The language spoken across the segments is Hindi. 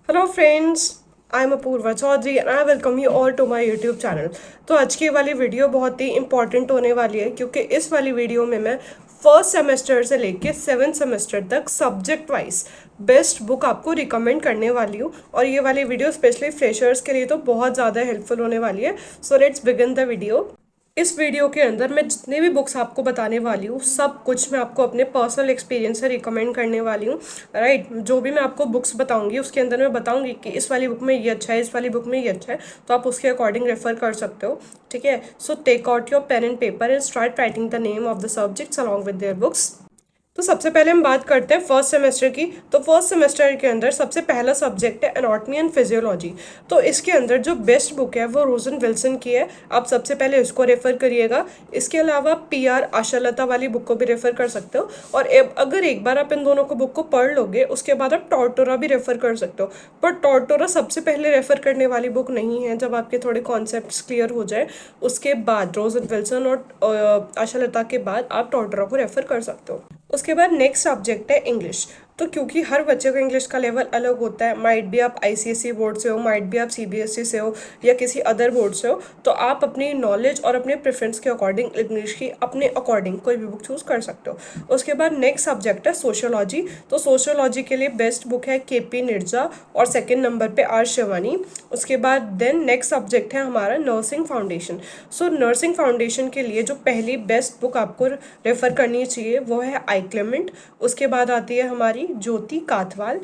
Hello friends, I am Apoorva Chaudhary and I welcome you all to my YouTube channel. तो आज की वाली वीडियो बहुत ही इंपॉर्टेंट होने वाली है क्योंकि इस वाली वीडियो में मैं फर्स्ट सेमेस्टर से लेके सेवेंथ सेमेस्टर तक सब्जेक्ट वाइज बेस्ट बुक आपको रिकमेंड करने वाली हूँ। और ये वाली वीडियो स्पेशली फ्रेशर्स के लिए तो बहुत ज़्यादा हेल्पफुल होने वाली है। So let's begin the video. इस वीडियो के अंदर मैं जितने भी बुक्स आपको बताने वाली हूँ सब कुछ मैं आपको अपने पर्सनल एक्सपीरियंस से रिकमेंड करने वाली हूँ। राइट, जो भी मैं आपको बुक्स बताऊंगी उसके अंदर मैं बताऊंगी कि इस वाली बुक में ये अच्छा है, इस वाली बुक में ये अच्छा है, तो आप उसके अकॉर्डिंग रेफर कर सकते हो। ठीक है, so take out your pen and paper and start writing the name of the subjects along with their books. तो सबसे पहले हम बात करते हैं फर्स्ट सेमेस्टर की। तो फर्स्ट सेमेस्टर के अंदर सबसे पहला सब्जेक्ट है एनाटॉमी एंड फिजियोलॉजी। तो इसके अंदर जो बेस्ट बुक है वो रोजन विल्सन की है, आप सबसे पहले इसको रेफर करिएगा। इसके अलावा पीआर आशालता वाली बुक को भी रेफर कर सकते हो। और अगर एक बार आप इन दोनों को बुक को पढ़ लोगे उसके बाद आप टॉर्टोरा भी रेफर कर सकते हो। पर टॉर्टोरा सबसे पहले रेफर करने वाली बुक नहीं है, जब आपके थोड़े कॉन्सेप्ट्स क्लियर हो जाए उसके बाद रोजन विल्सन और आशालता के बाद आप टॉर्टोरा को रेफर कर सकते हो। उसके बाद नेक्स्ट सब्जेक्ट है इंग्लिश। तो क्योंकि हर बच्चे का इंग्लिश का लेवल अलग होता है, माइट भी आप आईसीएसई बोर्ड से हो, माइट भी आप सीबीएसई से हो या किसी अदर बोर्ड से हो, तो आप अपनी नॉलेज और अपने प्रेफरेंस के अकॉर्डिंग इंग्लिश की अपने अकॉर्डिंग कोई भी बुक चूज कर सकते हो। उसके बाद नेक्स्ट सब्जेक्ट है सोशियोलॉजी। तो सोशियोलॉजी के लिए बेस्ट बुक है केपी निर्जा और सेकेंड नंबर पे आर शिवानी। उसके बाद देन नेक्स्ट सब्जेक्ट है हमारा नर्सिंग फाउंडेशन। सो नर्सिंग फाउंडेशन के लिए जो पहली बेस्ट बुक आपको रेफर करनी चाहिए वो है आई क्लेमेंट। उसके बाद आती है हमारी ज्योति काथवाल।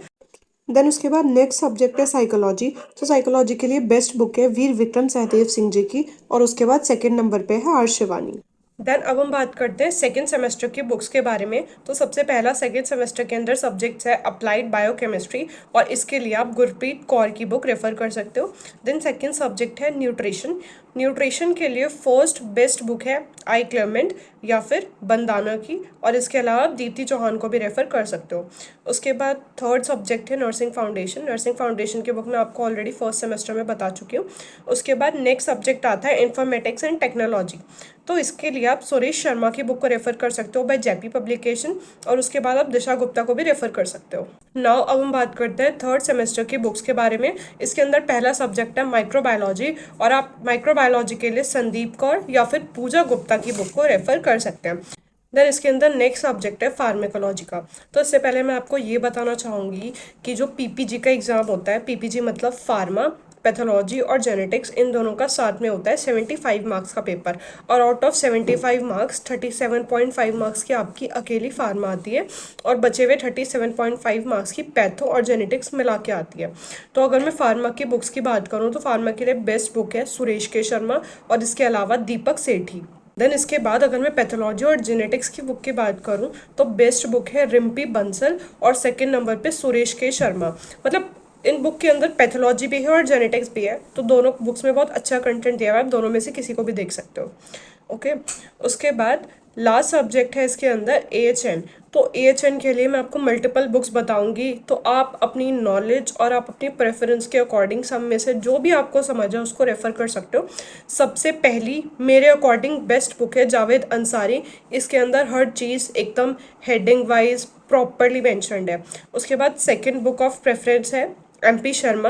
देन उसके बाद नेक्स्ट सब्जेक्ट है साइकोलॉजी। तो साइकोलॉजी के लिए बेस्ट बुक है वीर विक्रम सहदेव सिंह जी की और उसके बाद सेकंड नंबर पे है आर शिवानी। देन अब हम बात करते हैं सेकेंड सेमेस्टर की बुक्स के बारे में। तो सबसे पहला सेकेंड सेमेस्टर के अंदर सब्जेक्ट्स है अप्लाइड बायोकेमिस्ट्री और इसके लिए आप गुरप्रीत कौर की बुक रेफर कर सकते हो। देन सेकेंड सब्जेक्ट है न्यूट्रिशन। न्यूट्रिशन के लिए फर्स्ट बेस्ट बुक है आई क्लेमेंट या फिर बंदाना की, और इसके अलावा आप दीप्ति चौहान को भी रेफर कर सकते हो। उसके बाद थर्ड सब्जेक्ट है नर्सिंग फाउंडेशन। नर्सिंग फाउंडेशन की बुक मैं आपको ऑलरेडी फर्स्ट सेमेस्टर में बता चुकी हूँ। उसके बाद नेक्स्ट सब्जेक्ट आता है इंफॉर्मेटिक्स एंड टेक्नोलॉजी। तो इसके लिए आप सुरेश शर्मा की बुक को रेफर कर सकते हो बाय जेपी पब्लिकेशन, और उसके बाद आप दिशा गुप्ता को भी रेफर कर सकते हो। नाउ अब हम बात करते हैं थर्ड सेमेस्टर की बुक्स के बारे में। इसके अंदर पहला सब्जेक्ट है माइक्रोबायोलॉजी और आप माइक्रोबायोलॉजी के लिए संदीप कौर या फिर पूजा गुप्ता की बुक को रेफर कर सकते हैं। देन इसके अंदर नेक्स्ट सब्जेक्ट है फार्मेकोलॉजी का। तो इससे पहले मैं आपको ये बताना चाहूँगी कि जो पीपीजी का एग्ज़ाम होता है, पीपीजी मतलब फार्मा, पैथोलॉजी और जेनेटिक्स, इन दोनों का साथ में होता है 75 मार्क्स का पेपर। और आउट ऑफ 75 मार्क्स 37.5 मार्क्स की आपकी अकेली फार्मा आती है और बचे हुए 37.5 मार्क्स की पैथो और जेनेटिक्स मिला के आती है। तो अगर मैं फार्मा की बुक्स की बात करूँ तो फार्मा के लिए बेस्ट बुक है सुरेश के शर्मा और इसके अलावा दीपक सेठी। देन इसके बाद अगर मैं पैथोलॉजी और जेनेटिक्स की बुक की बात करूं तो बेस्ट बुक है रिम्पी बंसल और सेकंड नंबर पे सुरेश के शर्मा। मतलब इन बुक के अंदर पैथोलॉजी भी है और जेनेटिक्स भी है, तो दोनों बुक्स में बहुत अच्छा कंटेंट दिया हुआ है, आप दोनों में से किसी को भी देख सकते हो। ओके, उसके बाद लास्ट सब्जेक्ट है इसके अंदर एएचएन। तो एएचएन के लिए मैं आपको मल्टीपल बुक्स बताऊंगी, तो आप अपनी नॉलेज और आप अपनी प्रेफरेंस के अकॉर्डिंग सब में से जो भी आपको समझ है उसको रेफर कर सकते हो। सबसे पहली मेरे अकॉर्डिंग बेस्ट बुक है जावेद अंसारी। इसके अंदर हर चीज़ एकदम हेडिंग वाइज प्रॉपरली मैंशनड है। उसके बाद सेकेंड बुक ऑफ प्रेफरेंस है एमपी शर्मा।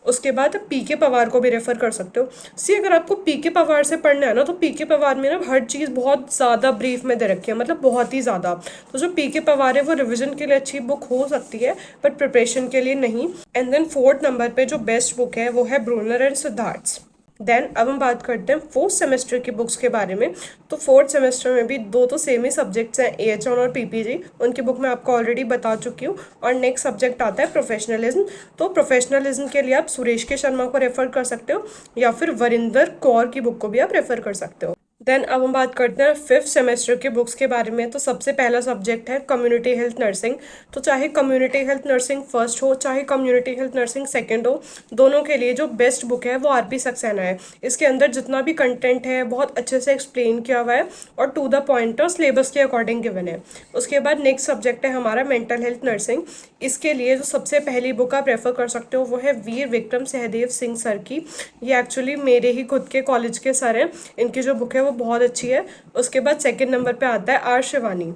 उसके बाद पी के पवार को भी रेफर कर सकते हो। सी अगर आपको पी के पवार से पढ़ना है ना, तो पी के पवार में ना हर चीज़ बहुत ज़्यादा ब्रीफ में दे रखी है, मतलब बहुत ही ज़्यादा। तो जो पी के पवार है वो रिवीजन के लिए अच्छी बुक हो सकती है बट प्रिपरेशन के लिए नहीं। एंड देन फोर्थ नंबर पे जो बेस्ट बुक है वो है ब्रूनर एंड सिद्धार्थ। देन अब हम बात करते हैं फोर्थ सेमेस्टर की बुक्स के बारे में। तो फोर्थ सेमेस्टर में भी दो तो सेम ही सब्जेक्ट्स हैं, एएचएन और पीपीजी। उनकी बुक मैं आपको ऑलरेडी बता चुकी हूँ। और नेक्स्ट सब्जेक्ट आता है प्रोफेशनलिज्म। तो प्रोफेशनलिज्म के लिए आप सुरेश के शर्मा को रेफर कर सकते हो या फिर वरिंदर कौर की बुक को भी आप रेफर कर सकते हो। देन अब हम बात करते हैं फिफ्थ सेमेस्टर के बुक्स के बारे में। तो सबसे पहला सब्जेक्ट है कम्युनिटी हेल्थ नर्सिंग। तो चाहे कम्युनिटी हेल्थ नर्सिंग फर्स्ट हो चाहे कम्युनिटी हेल्थ नर्सिंग सेकंड हो, दोनों के लिए जो बेस्ट बुक है वो आरपी सक्सेना है। इसके अंदर जितना भी कंटेंट है बहुत अच्छे से एक्सप्लेन किया हुआ है और टू द पॉइंट और सिलेबस के अकॉर्डिंग गिवन है। उसके बाद नेक्स्ट सब्जेक्ट है हमारा मेंटल हेल्थ नर्सिंग। इसके लिए जो सबसे पहली बुक आप रेफर कर सकते हो वो है वीर विक्रम सहदेव सिंह सर की। ये एक्चुअली मेरे ही खुद के कॉलेज के सर हैं, इनकी जो बुक है वो बहुत अच्छी है। उसके बाद सेकंड नंबर पे आता है R Shivani.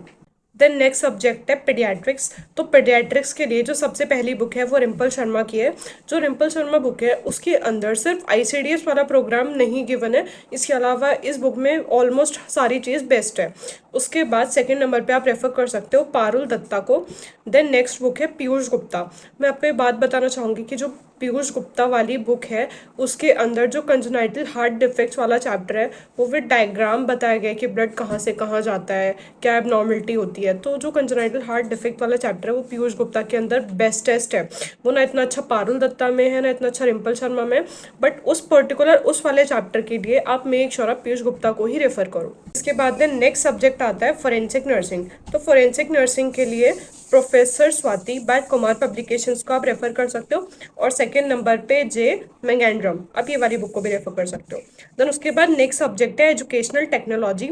Then next subject है पेडियाट्रिक्स। तो पेडियाट्रिक्स के लिए जो सबसे पहली बुक है वो रिम्पल शर्मा की है। जो रिम्पल शर्मा बुक है उसके अंदर सिर्फ आईसीडीएस वाला प्रोग्राम नहीं गिवन है, इसके अलावा इस बुक में ऑलमोस्ट सारी चीज़ बेस्ट है। उसके बाद सेकंड नंबर पे आप रेफर कर सकते हो पारुल दत्ता को। देन नेक्स्ट बुक है पीयूष गुप्ता। मैं आपको ये बात बताना चाहूँगी कि जो पीयूष गुप्ता वाली बुक है उसके अंदर जो कंजेनाइटल हार्ट डिफेक्ट्स वाला चैप्टर है वो विद डायग्राम बताया गया है कि ब्लड कहाँ से कहाँ जाता है, क्या एबनॉर्मलिटी होती है। तो जो कंजेनाइटल हार्ट डिफेक्ट वाला चैप्टर है वो पीयूष गुप्ता के अंदर बेस्ट टेस्ट है। वो ना इतना अच्छा पारुल दत्ता में है ना इतना अच्छा रिम्पल शर्मा में, बट उस पर्टिकुलर उस वाले चैप्टर के लिए आप मेक श्योर आप पीयूष गुप्ता को ही रेफर करो। इसके बाद देन नेक्स्ट सब्जेक्ट आता है फोरेंसिक नर्सिंग। तो फोरेंसिक नर्सिंग के लिए professor Swati by Kumar publications को आप रेफर कर सकते हो, और सेकंड नंबर पे जे मैंगेंड्रम, आप ये वाली बुक को भी रेफर कर सकते हो। देन उसके बाद नेक्स्ट सब्जेक्ट है एजुकेशनल टेक्नोलॉजी।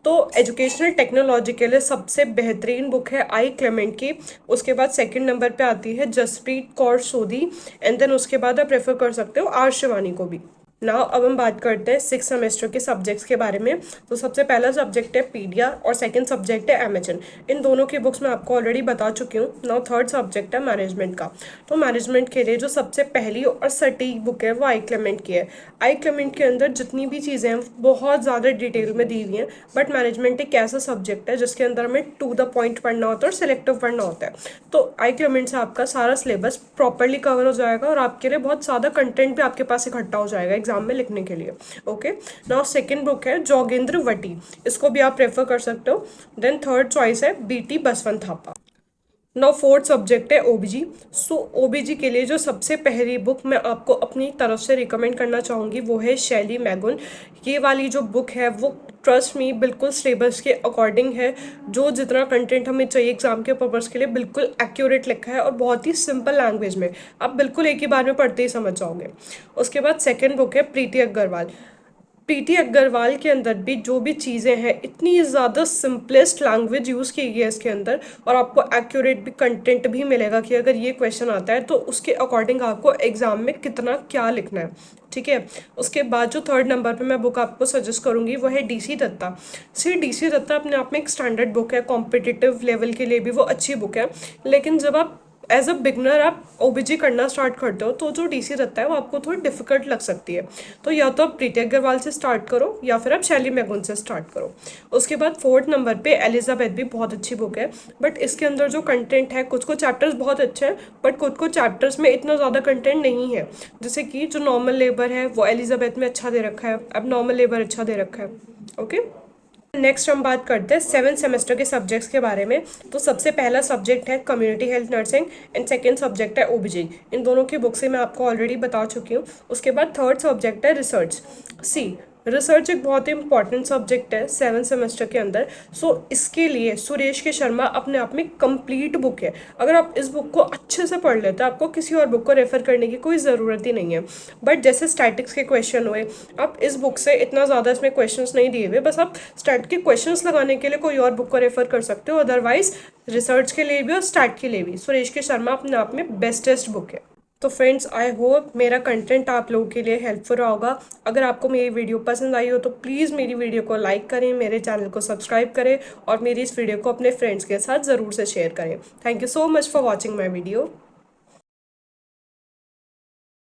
तो एजुकेशनल टेक्नोलॉजी के लिए सबसे बेहतरीन बुक है आई क्लेमेंट की। उसके बाद सेकंड नंबर पे आती है जसप्रीत कौर सोधी, एंड देन उसके बाद आप रेफर कर सकते हो आर शिवानी को भी। नाउ अब हम बात करते हैं सिक्स सेमेस्टर के सब्जेक्ट्स के बारे में। तो सबसे पहला सब्जेक्ट है पीडिया और सेकंड सब्जेक्ट है एमएचएन। इन दोनों की बुक्स मैं आपको ऑलरेडी बता चुकी हूँ। नाउ थर्ड सब्जेक्ट है मैनेजमेंट का। तो मैनेजमेंट के लिए जो सबसे पहली और सटीक बुक है वो आई क्लेमेंट की है। आई क्लेमेंट के अंदर जितनी भी चीज़ें हैं बहुत ज़्यादा डिटेल में दी हुई हैं, बट मैनेजमेंट एक ऐसा सब्जेक्ट है जिसके अंदर हमें टू द पॉइंट पढ़ना होता है और सिलेक्टिव पढ़ना होता है। तो आई क्लेमेंट से आपका सारा सिलेबस प्रॉपरली कवर हो जाएगा और आपके लिए बहुत ज़्यादा कंटेंट भी आपके पास इकट्ठा हो जाएगा एग्जाम में लिखने के लिए। ओके, नाउ सेकंड बुक है जोगेंद्र वटी, इसको भी आप रेफर कर सकते हो। देन थर्ड चॉइस है BT Baswant Thapa. Now fourth subject है ओबीजी। सो ओबीजी के लिए जो सबसे पहली बुक मैं आपको अपनी तरफ से रिकमेंड करना चाहूँगी वो है शैली मैगुन। ये वाली जो बुक है वो ट्रस्ट मी बिल्कुल सिलेबस के अकॉर्डिंग है। जो जितना कंटेंट हमें चाहिए एग्जाम के पर्पज़ के लिए बिल्कुल एक्यूरेट लिखा है और बहुत ही सिंपल लैंग्वेज में, आप बिल्कुल एक ही बार में पढ़ते ही समझ जाओगे। उसके बाद सेकेंड बुक है प्रीति अग्रवाल। प्रीति अग्रवाल के अंदर भी जो भी चीज़ें हैं इतनी ज़्यादा सिंपलेस्ट लैंग्वेज यूज़ की गई है इसके अंदर, और आपको एक्यूरेट भी कंटेंट भी मिलेगा कि अगर ये क्वेश्चन आता है तो उसके अकॉर्डिंग आपको एग्जाम में कितना क्या लिखना है। ठीक है, उसके बाद जो थर्ड नंबर पे मैं बुक आपको सजेस्ट करूँगी वो है डीसी दत्ता। डीसी दत्ता अपने आप में एक स्टैंडर्ड बुक है, कॉम्पिटिटिव लेवल के लिए भी वो अच्छी बुक है। लेकिन जब आप एज अ बिगनर आप ओबीजी करना स्टार्ट करते हो तो जो डीसी रहता है वो आपको थोड़ी डिफिकल्ट लग सकती है। तो या तो आप प्रीति अग्रवाल से स्टार्ट करो या फिर आप शैली मैगुन से स्टार्ट करो। उसके बाद फोर्थ नंबर पे एलिजाबेथ भी बहुत अच्छी बुक है, बट इसके अंदर जो कंटेंट है कुछ को चैप्टर्स बहुत अच्छे हैं बट कुछ को चैप्टर्स में इतना ज़्यादा कंटेंट नहीं है। जैसे कि जो नॉर्मल लेबर है वो एलिजाबेथ में अच्छा दे रखा है, अब नॉर्मल लेबर अच्छा दे रखा है। ओके, नेक्स्ट हम बात करते हैं सेवन सेमेस्टर के सब्जेक्ट्स के बारे में। तो सबसे पहला सब्जेक्ट है community health nursing and second subject है ओबीजी। इन दोनों की बुक से मैं आपको ऑलरेडी बता चुकी हूँ। उसके बाद थर्ड सब्जेक्ट है रिसर्च। रिसर्च एक बहुत ही इंपॉर्टेंट सब्जेक्ट है सेवन सेमेस्टर के अंदर। इसके लिए सुरेश के शर्मा अपने आप में कंप्लीट बुक है। अगर आप इस बुक को अच्छे से पढ़ लेते हैं आपको किसी और बुक को रेफर करने की कोई ज़रूरत ही नहीं है। बट जैसे स्टैटिक्स के क्वेश्चन हुए, आप इस बुक से इतना ज़्यादा इसमें क्वेश्चंस नहीं दिए हुए, बस आप स्टैट के क्वेश्चंस लगाने के लिए कोई और बुक को रेफर कर सकते हो। अदरवाइज रिसर्च के लिए भी और स्टैट के लिए भी सुरेश के शर्मा अपने आप में बेस्टेस्ट बुक है। तो फ्रेंड्स, आई होप मेरा कंटेंट आप लोगों के लिए हेल्पफुल होगा। अगर आपको मेरी वीडियो पसंद आई हो तो प्लीज़ मेरी वीडियो को लाइक करें, मेरे चैनल को सब्सक्राइब करें और मेरी इस वीडियो को अपने फ्रेंड्स के साथ ज़रूर से शेयर करें। Thank you so much for watching my video.